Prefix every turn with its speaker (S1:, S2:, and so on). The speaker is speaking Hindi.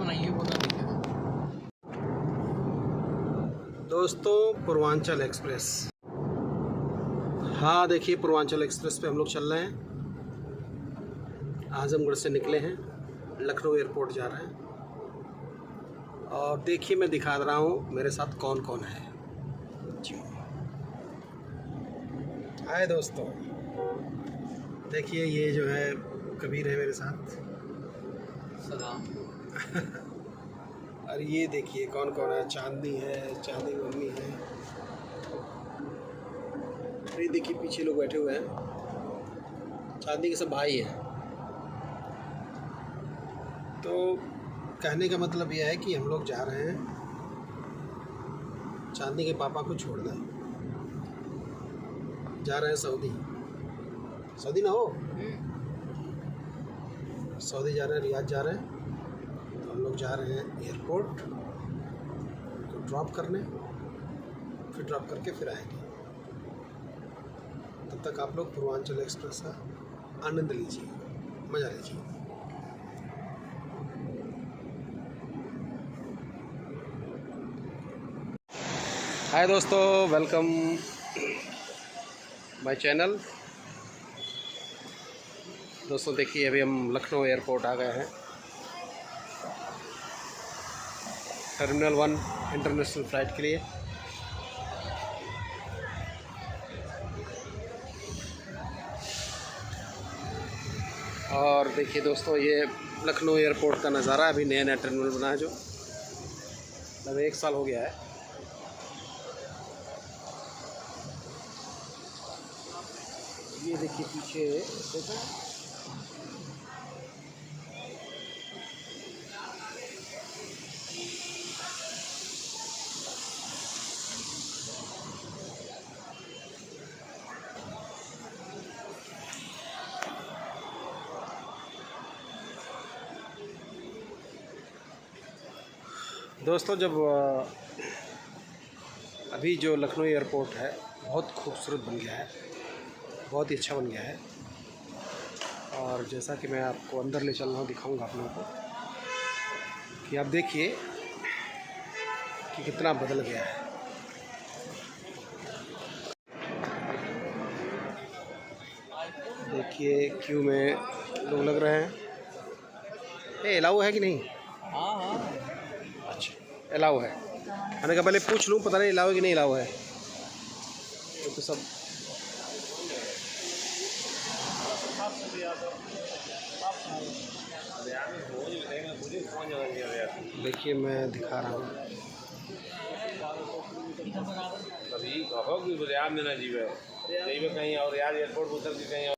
S1: बनाइए वो ना दिखे।
S2: दोस्तों पूर्वांचल एक्सप्रेस, हाँ देखिए पूर्वांचल एक्सप्रेस पे हम लोग चल रहे हैं। आजमगढ़ से निकले हैं, लखनऊ एयरपोर्ट जा रहे हैं। और देखिए मैं दिखा रहा हूँ मेरे साथ कौन कौन है। हाय दोस्तों, देखिए ये जो है कबीर है मेरे साथ।
S1: सलाम।
S2: और ये देखिए कौन कौन है। चांदनी है, चांदनी मम्मी है। और ये देखिए पीछे लोग बैठे हुए हैं, चांदनी के सब भाई हैं। तो कहने का मतलब यह है कि हम लोग जा रहे हैं चांदनी के पापा को छोड़ना, जा रहे हैं सऊदी। सऊदी ना हो, सऊदी जा रहे हैं, रियाद जा रहे हैं। तो हम लोग जा रहे हैं एयरपोर्ट को ड्रॉप करने, फिर ड्रॉप करके फिर आएंगे। तब तक आप लोग पूर्वांचल एक्सप्रेस का आनंद लीजिए, मज़ा लीजिए। हाय दोस्तों, वेलकम माय चैनल। दोस्तों देखिए अभी हम लखनऊ एयरपोर्ट आ गए हैं। टर्मिनल 1 इंटरनेशनल फ़्लाइट के लिए। और देखिए दोस्तों ये लखनऊ एयरपोर्ट का नज़ारा। अभी नया नया टर्मिनल बना है, जो लगभग 1 साल हो गया है। ये देखिए पीछे देखा, दोस्तों जब अभी जो लखनऊ एयरपोर्ट है बहुत खूबसूरत बन गया है, बहुत ही अच्छा बन गया है। और जैसा कि मैं आपको अंदर ले चल रहा हूँ, दिखाऊंगा आप लोगों को कि आप देखिए कि कितना बदल गया है। देखिए क्यू में लोग लग रहे हैं। ये अलाउ है कि नहीं?
S1: हाँ हाँ,
S2: अच्छा अलाउ है। मैंने कहा पहले पूछ लूँ, पता नहीं अलाउ है कि नहीं अलाउ है। तो सब देखिए मैं दिखा रहा हूँ।
S3: कभी कहो कि रियाद में ना जीवे, कहीं और रियाद एयरपोर्ट उतर के कहीं